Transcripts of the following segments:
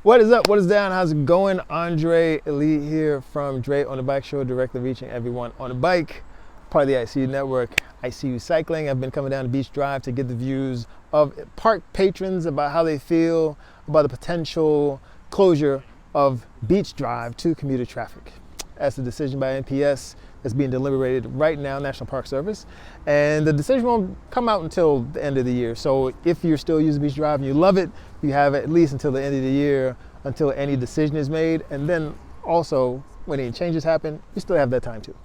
What is up? What is down? How's it going? Andre Elite here from Dre on the Bike Show, directly reaching everyone on a bike. Part of the ICU network, ICU Cycling. I've been coming down to Beach Drive to get the views of park patrons about how they feel about the potential closure of Beach Drive to commuter traffic. That's the decision by NPS that's being deliberated right now, National Park Service. And the decision won't come out until the end of the year. So if you're still using Beach Drive and you love it, you have at least until the end of the year until any decision is made. And then also, when any changes happen, you still have that time too.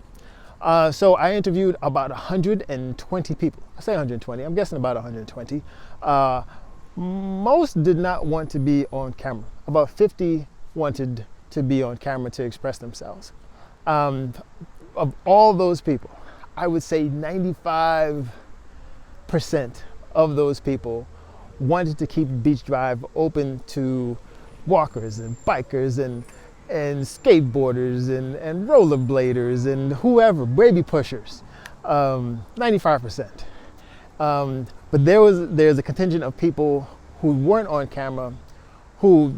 So I interviewed about 120 people. I say 120, I'm guessing about 120. Most did not want to be on camera. About 50 wanted to be on camera to express themselves. Of all those people, I would say 95% of those people wanted to keep Beach Drive open to walkers and bikers and skateboarders and rollerbladers and whoever, baby pushers, 95%. But there's a contingent of people who weren't on camera, who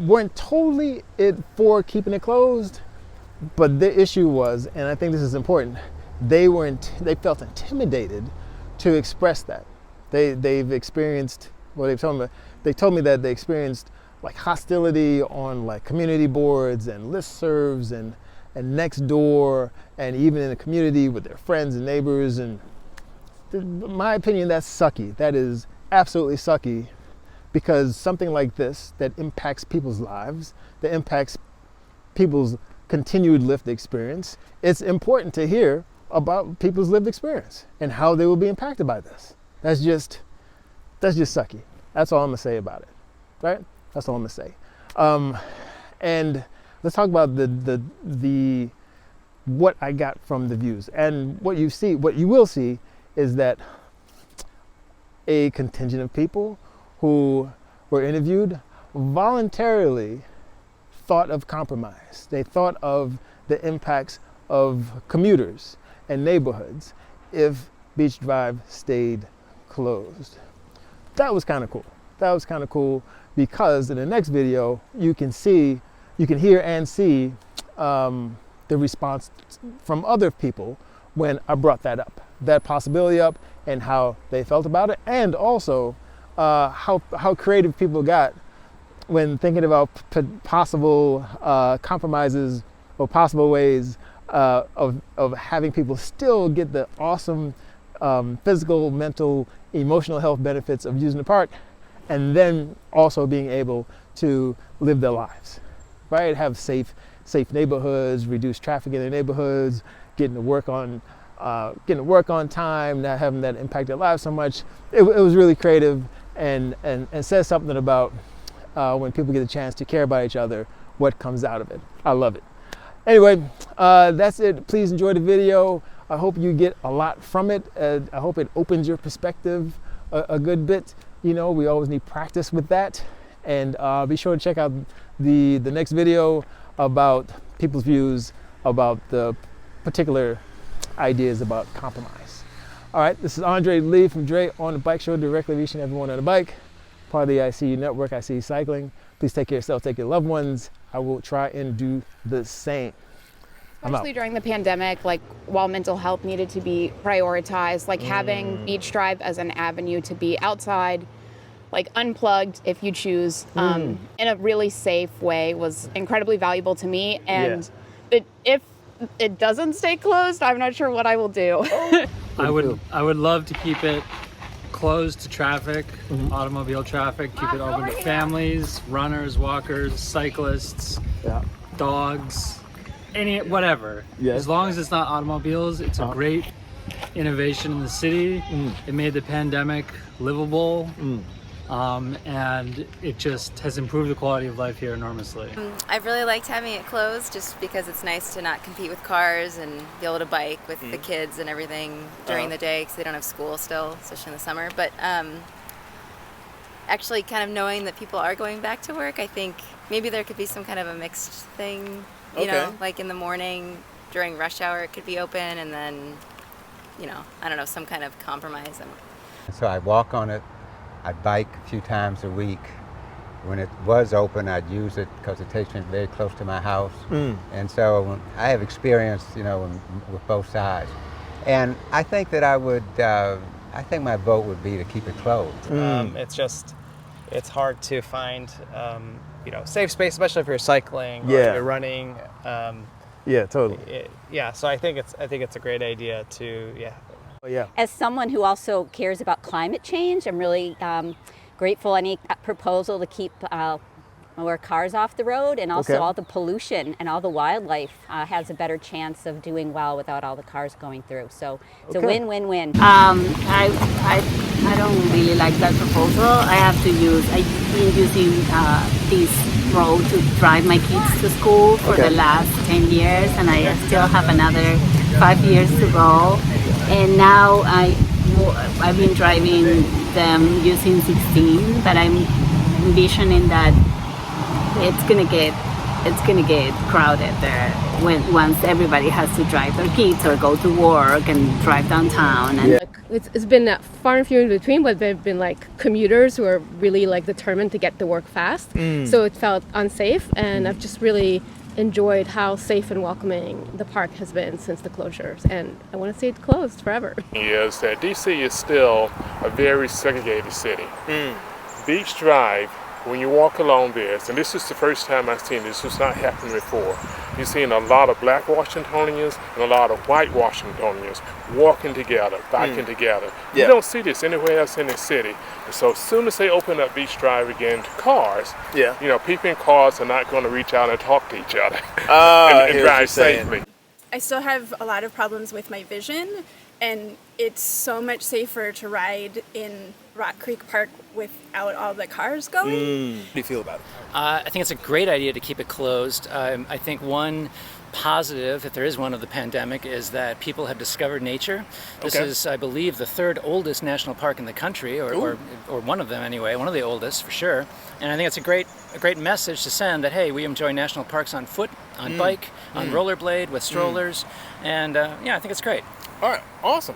weren't totally for keeping it closed, but the issue was, and I think this is important, they felt intimidated to express that. They've experienced, well, they told me that they experienced like hostility on like community boards and listservs and next door and even in the community with their friends and neighbors. And in my opinion, that's sucky. That is absolutely sucky, because something like this that impacts people's lives, that impacts people's continued lived experience, it's important to hear about people's lived experience and how they will be impacted by this. That's just sucky. That's all I'm gonna say about it, right? That's all I'm gonna say. And let's talk about the what I got from the views. And what you will see is that a contingent of people who were interviewed voluntarily thought of compromise. They thought of the impacts of commuters and neighborhoods if Beach Drive stayed closed. That was kind of cool. That was kind of cool, because in the next video you can hear and see the response from other people when I brought that possibility up, and how they felt about it, and also how creative people got when thinking about possible compromises or possible ways of having people still get the awesome physical, mental, emotional health benefits of using the park, and then also being able to live their lives, right? Have safe neighborhoods, reduce traffic in their neighborhoods, getting to work on time, not having that impact their lives so much. It was really creative and says something about when people get a chance to care about each other, what comes out of it. I love it. Anyway, that's it. Please enjoy the video. I hope you get a lot from it. I hope it opens your perspective a good bit. You know, we always need practice with that. And be sure to check out the next video about people's views about the particular ideas about compromise. All right, this is Andre Lee from Dre on the Bike Show, directly reaching everyone on a bike. Part of the ICU network, ICU Cycling. Please take care of yourself, take care of loved ones. I will try and do the same. Especially during the pandemic, like while mental health needed to be prioritized, like having Beach Drive as an avenue to be outside, like unplugged if you choose, in a really safe way was incredibly valuable to me. And if it doesn't stay closed, I'm not sure what I will do. I would love to keep it closed to traffic, automobile traffic, keep it open to families, runners, walkers, cyclists, dogs, whatever. As long as it's not automobiles, it's a great innovation in the city. It made the pandemic livable. And it just has improved the quality of life here enormously. I've really liked having it closed, just because it's nice to not compete with cars and be able to bike with the kids and everything during the day, because they don't have school still, especially in the summer. But actually kind of knowing that people are going back to work, I think maybe there could be some kind of a mixed thing, you know, like in the morning during rush hour it could be open, and then, you know, I don't know, some kind of compromise. So I walk on it. I bike a few times a week, when it was open, I'd use it because it takes me very close to my house. And so I have experience, with both sides. And I think that I think my vote would be to keep it closed. It's hard to find, safe space, especially if you're cycling or Yeah. you're running. Yeah, totally. So I think it's a great idea to, Yeah. As someone who also cares about climate change, I'm really grateful any proposal to keep more cars off the road, and also Okay. all the pollution and all the wildlife has a better chance of doing well without all the cars going through. So it's a win-win-win. I don't really like that proposal. I've been using this road to drive my kids to school for the last 10 years, and I still have another 5 years to go. And now I've been driving them using 16, but I'm envisioning that it's gonna get crowded there once everybody has to drive their kids or go to work and drive downtown. And it's been far and few in between, but they've been like commuters who are really like determined to get to work fast. So it felt unsafe, and I've just really enjoyed how safe and welcoming the park has been since the closures, and I want to see it closed forever. Is that DC is still a very segregated city. Beach Drive, when you walk along this, and this is the first time I've seen this was not happening before, you're seeing a lot of black Washingtonians and a lot of white Washingtonians walking together, biking together. You don't see this anywhere else in the city. And so as soon as they open up Beach Drive again to cars, people in cars are not going to reach out and talk to each other and drive safely. I still have a lot of problems with my vision, and it's so much safer to ride in Rock Creek Park without all the cars going. What do you feel about it? I think it's a great idea to keep it closed. I think one positive, if there is one, of the pandemic is that people have discovered nature. This is, I believe, the third oldest national park in the country, or one of them anyway, one of the oldest for sure. And I think it's a great message to send that, hey, we enjoy national parks on foot, on bike, on rollerblade, with strollers, and I think it's great. All right, awesome.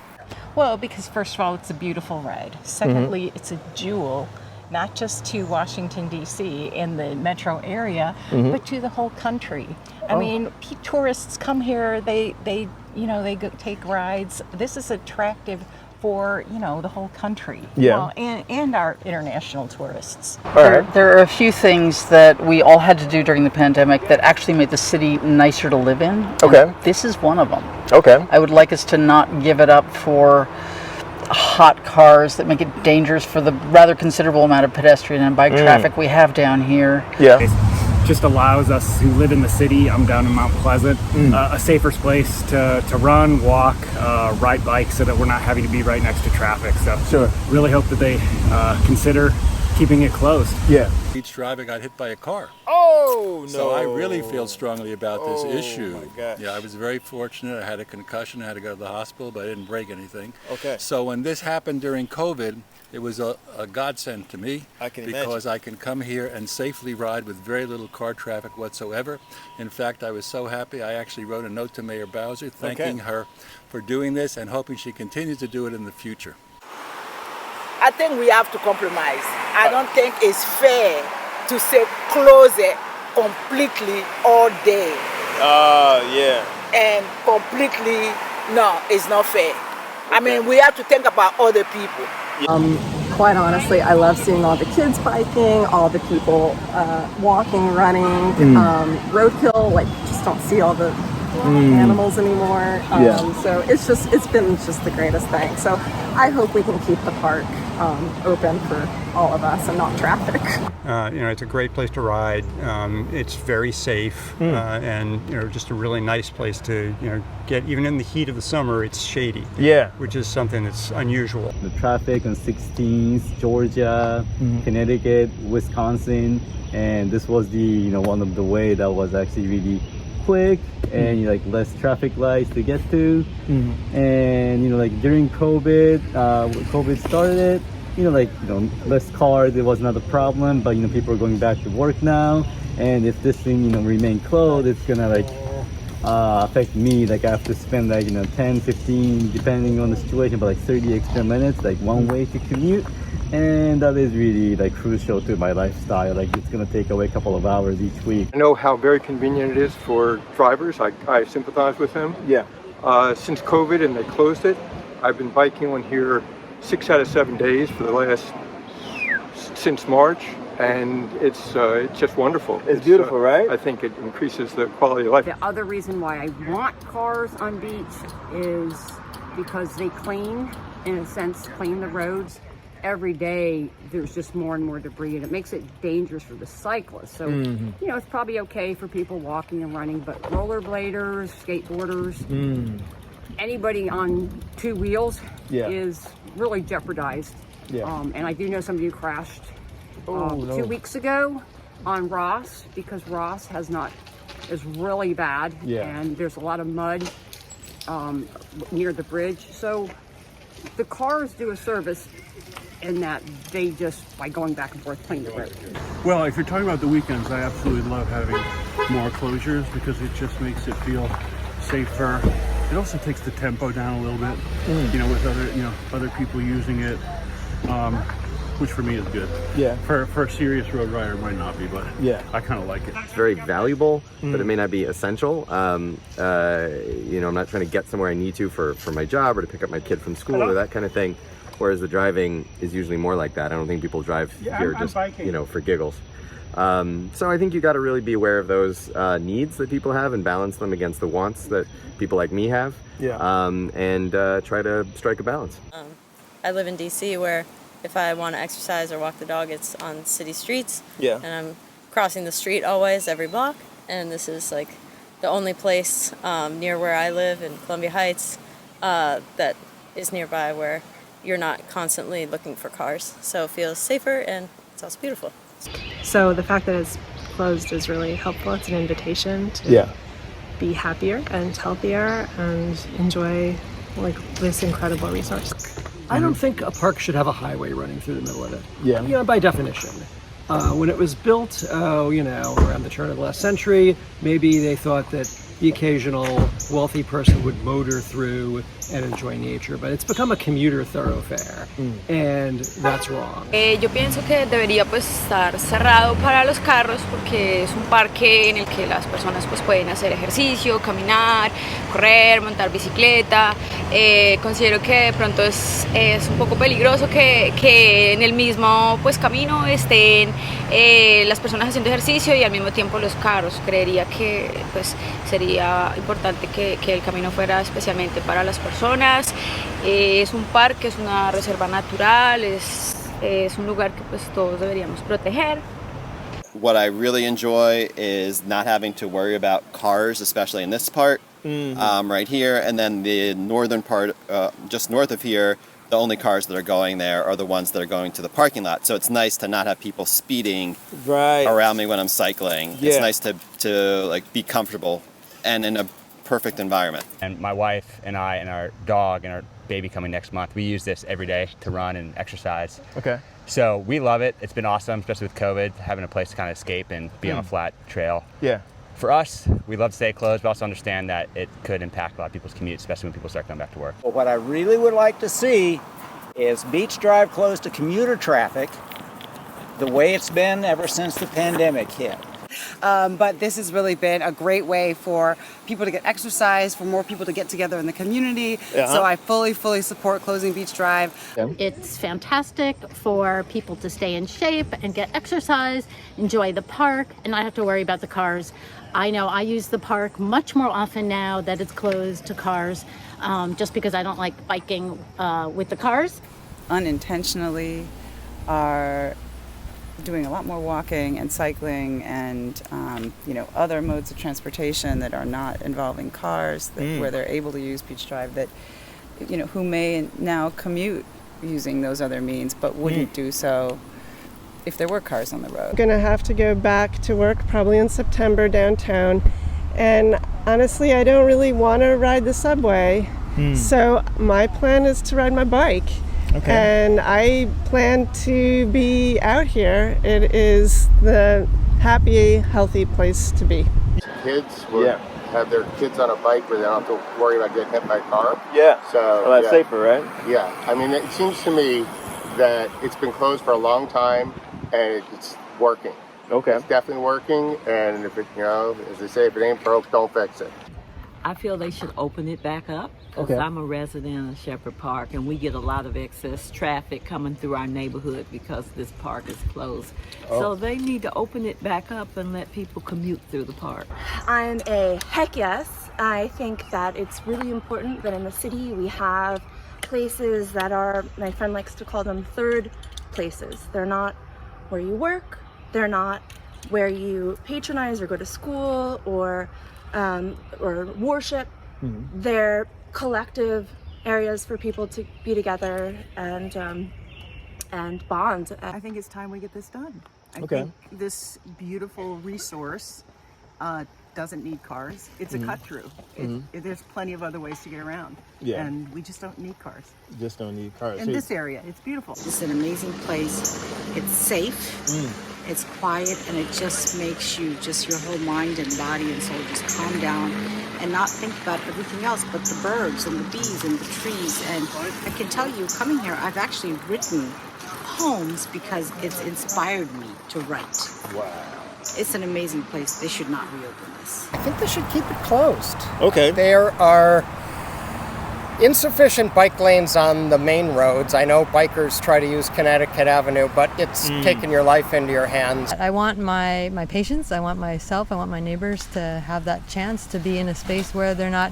Well, because first of all, it's a beautiful ride. Secondly, it's a jewel, not just to Washington, D.C. and the metro area, but to the whole country. I mean, tourists come here, they go take rides. This is attractive for, the whole country. Well, and our international tourists. There are a few things that we all had to do during the pandemic that actually made the city nicer to live in. This is one of them. I would like us to not give it up for hot cars that make it dangerous for the rather considerable amount of pedestrian and bike traffic we have down here. Just allows us who live in the city, I'm down in Mount Pleasant, a safer place to run, walk, ride bikes, so that we're not having to be right next to traffic. So really hope that they consider keeping it closed. Beach Drive, I got hit by a car. Oh, no. So I really feel strongly about this issue. My gosh. Yeah, I was very fortunate. I had a concussion. I had to go to the hospital, but I didn't break anything. Okay. So when this happened during COVID, it was a godsend to me. I can because imagine. I can come here and safely ride with very little car traffic whatsoever. In fact, I was so happy, I actually wrote a note to Mayor Bowser thanking her for doing this and hoping she continues to do it in the future. I think we have to compromise. I don't think it's fair to say close it completely all day. And completely, no, it's not fair. I mean, we have to think about other people. Quite honestly, I love seeing all the kids biking, all the people walking, running, roadkill, like just don't see all the animals anymore. So it's been just the greatest thing. So I hope we can keep the park open for all of us and not traffic. It's a great place to ride. It's very safe and just a really nice place to get. Even in the heat of the summer, it's shady. Which is something that's unusual. The traffic on 16th, Georgia, Connecticut, Wisconsin, and this was the one of the way that was actually really quick and less traffic lights to get to. And during COVID, when COVID started, less cars, it was not a problem, but people are going back to work now, and if this thing remain closed, it's gonna affect me. I have to spend 10, 15, depending on the situation, but 30 extra minutes one way to commute, and that is really like crucial to my lifestyle. Like it's gonna take away a couple of hours each week. I know how very convenient it is for drivers. I sympathize with them. Yeah. Since COVID and they closed it, I've been biking on here 6 out of 7 days for the last since March, and it's just wonderful. It's beautiful, right? I think it increases the quality of life. The other reason why I want cars on beach is because they clean the roads. Every day there's just more and more debris, and it makes it dangerous for the cyclists. So, you know, it's probably okay for people walking and running, but rollerbladers, skateboarders, anybody on two wheels is really jeopardized. And I do know somebody who crashed 2 weeks ago on Ross, because Ross is really bad, and there's a lot of mud near the bridge. So the cars do a service in that they just, by going back and forth, clean the road. Well, if you're talking about the weekends, I absolutely love having more closures because it just makes it feel safer. It also takes the tempo down a little bit, you know, with other people using it, which for me is good. Yeah. For a serious road rider, it might not be, but I kind of like it. It's very valuable, but it may not be essential. You know, I'm not trying to get somewhere I need to for my job or to pick up my kid from school or that kind of thing. Whereas the driving is usually more like that. I don't think people drive here just, you know, for giggles. So I think you got to really be aware of those needs that people have and balance them against the wants that people like me have. And try to strike a balance. I live in D.C. where if I want to exercise or walk the dog, it's on city streets. And I'm crossing the street always, every block. And this is like the only place near where I live in Columbia Heights that is nearby where you're not constantly looking for cars. So it feels safer and it's also beautiful. So the fact that it's closed is really helpful. It's an invitation to be happier and healthier and enjoy like this incredible resource. I don't think a park should have a highway running through the middle of it. Yeah. You know, by definition. When it was built, you know, around the turn of the last century, maybe they thought that the occasional wealthy person would motor through and enjoy nature, but it's become a commuter thoroughfare, and that's wrong. Yo pienso que debería pues estar cerrado para los carros porque es un parque en el que las personas pues pueden hacer ejercicio, caminar, correr, montar bicicleta. Considero que de pronto es un poco peligroso que en el mismo pues camino estén las personas haciendo ejercicio y al mismo tiempo los carros. Creería que pues sería importante que el camino fuera especialmente para las personas. Es un parque, es una reserva natural, es un lugar que pues todos deberíamos proteger. What I really enjoy is not having to worry about cars, especially in this part, right here, and then the northern part, just north of here, the only cars that are going there are the ones that are going to the parking lot. So it's nice to not have people speeding around me when I'm cycling. It's nice to like be comfortable and in a perfect environment. And my wife and I and our dog and our baby coming next month, we use this every day to run and exercise. Okay. So we love it. It's been awesome, especially with COVID, having a place to kind of escape and be on a flat trail. Yeah. For us, we love to stay closed, but also understand that it could impact a lot of people's commutes, especially when people start coming back to work. Well, what I really would like to see is Beach Drive closed to commuter traffic the way it's been ever since the pandemic hit. But this has really been a great way for people to get exercise, for more people to get together in the community. So I fully support closing Beach Drive. It's fantastic for people to stay in shape and get exercise, enjoy the park, and not have to worry about the cars. I know I use the park much more often now that it's closed to cars, just because I don't like biking with the cars. Unintentionally are doing a lot more walking and cycling and you know, other modes of transportation that are not involving cars, where they're able to use Beach Drive, that, you know, who may now commute using those other means but wouldn't do so if there were cars on the road. I'm gonna have to go back to work probably in September downtown, and honestly I don't really want to ride the subway, so my plan is to ride my bike. Okay. And I plan to be out here. It is the happy, healthy place to be. Kids would have their kids on a bike where they don't have to worry about getting hit by a car. Yeah. So well, that's safer, right? Yeah. I mean, it seems to me that it's been closed for a long time and it's working. Okay. It's definitely working, and if it, as they say, if it ain't broke, don't fix it. I feel they should open it back up because Okay. I'm a resident of Shepherd Park and we get a lot of excess traffic coming through our neighborhood because this park is closed. Oh. So they need to open it back up and let people commute through the park. I'm a heck yes. I think that it's really important that in the city we have places that are, my friend likes to call them third places. They're not where you work, they're not where you patronize or go to school or worship. Mm-hmm. They're collective areas for people to be together and bond. I think it's time we get this done. I Okay. think this beautiful resource doesn't need cars. It's a cut through. There's plenty of other ways to get around. Yeah. And we just don't need cars. Just don't need cars. In this area, it's beautiful. It's an amazing place. It's safe. It's quiet, and it just makes you your whole mind and body and soul just calm down and not think about everything else but the birds and the bees and the trees. And I can tell you, coming here, I've actually written poems because it's inspired me to write. Wow. It's an amazing place. They should not reopen this. I think they should keep it closed. Okay. There are insufficient bike lanes on the main roads. I know bikers try to use Connecticut Avenue, but it's taking your life into your hands. I want my patients, I want myself, I want my neighbors to have that chance to be in a space where they're not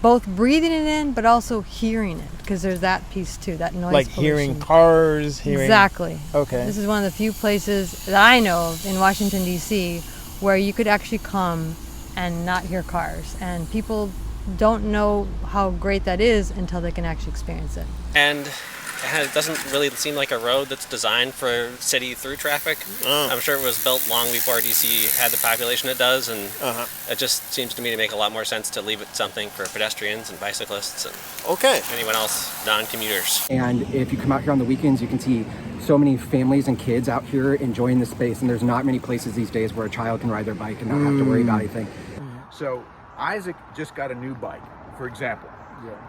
both breathing it in but also hearing it, because there's that piece too, that noise like pollution. hearing cars, hearing... Exactly. Okay. This is one of the few places that I know of in Washington D.C. where you could actually come and not hear cars, and people don't know how great that is until they can actually experience it. And it doesn't really seem like a road that's designed for city through traffic. I'm sure it was built long before DC had the population it does, and it just seems to me to make a lot more sense to leave it something for pedestrians and bicyclists and anyone else, non-commuters. And if you come out here on the weekends, you can see so many families and kids out here enjoying the space, and there's not many places these days where a child can ride their bike and not have to worry about anything. So Isaac just got a new bike, for example.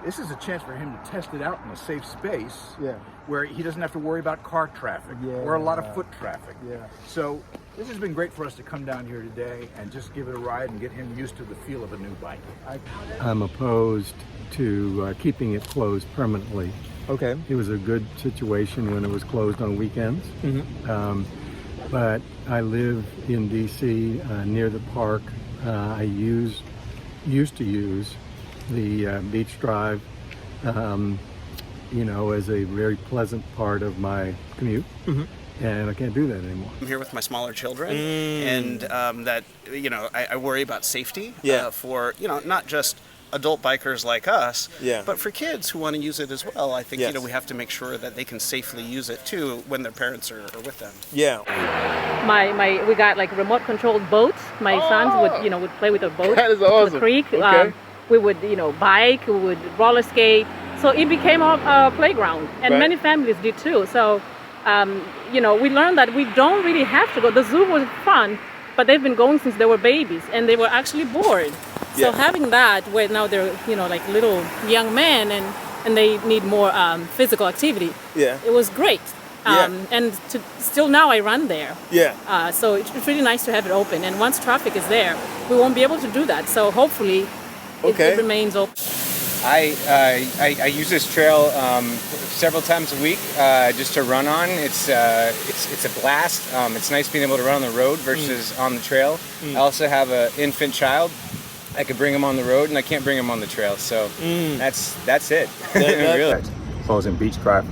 This is a chance for him to test it out in a safe space where he doesn't have to worry about car traffic or a lot of foot traffic. So this has been great for us to come down here today and just give it a ride and get him used to the feel of a new bike. I'm opposed to keeping it closed permanently. Okay. It was a good situation when it was closed on weekends. But I live in DC near the park. I used to use the beach drive, as a very pleasant part of my commute, and I can't do that anymore. I'm here with my smaller children, and I worry about safety for not just adult bikers like us, but for kids who want to use it as well. I think we have to make sure that they can safely use it too when their parents are with them. We got like remote controlled boats. My sons would play with a boat. That is awesome. To the creek. Okay. We would bike, we would roller skate. So it became a playground, and many families did too. So we learned that we don't really have to go. The zoo was fun, but they've been going since they were babies, and they were actually bored. So having that, where now they're like little young men, and they need more physical activity. It was great. And still now I run there. So it's really nice to have it open. And once traffic is there, we won't be able to do that. So hopefully it remains open. I use this trail several times a week just to run on. It's a blast. It's nice being able to run on the road versus on the trail. I also have an infant child. I could bring him on the road, and I can't bring him on the trail. So that's it. Really. Closing beach drive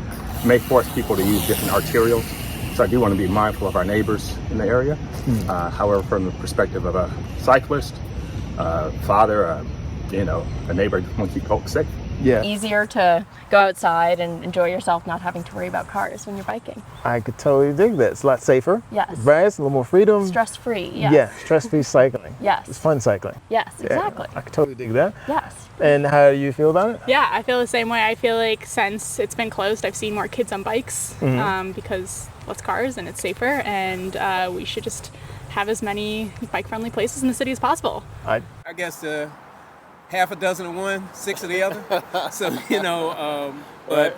may force people to use different arterials. So I do want to be mindful of our neighbors in the area. However, from the perspective of a cyclist, father, a neighbor who wants to keep folks safe. Easier to go outside and enjoy yourself, not having to worry about cars when you're biking. I could totally dig that. It's a lot safer. Yes. Right? It's a little more freedom. Stress-free, yes. Yeah, stress-free cycling. Yes. It's fun cycling. Yes, exactly. I could totally dig that. Yes. And how do you feel about it? Yeah, I feel the same way. I feel like since it's been closed, I've seen more kids on bikes because less cars and it's safer, and we should just have as many bike-friendly places in the city as possible. I guess half a dozen of one, 6 of the other. So, but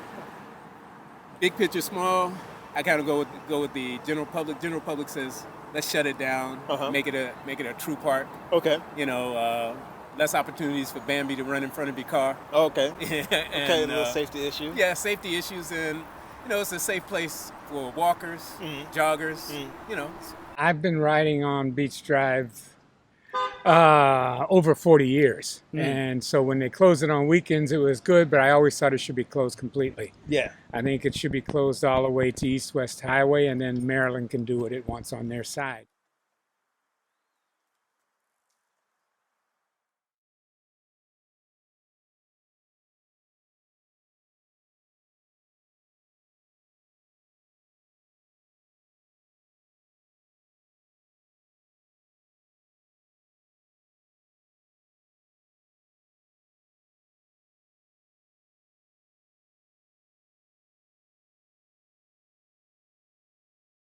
big picture, small. I kind of go with the general public. General public says, let's shut it down, make it a true park. Okay. You know, less opportunities for Bambi to run in front of your car. Okay. And, okay, a little safety issue. Yeah, safety issues, and you know, it's a safe place for walkers, joggers. You know. I've been riding on Beach Drive over 40 years. And so when they closed it on weekends, it was good, but I always thought it should be closed completely. Yeah. I think it should be closed all the way to East-West Highway, and then Maryland can do what it wants on their side.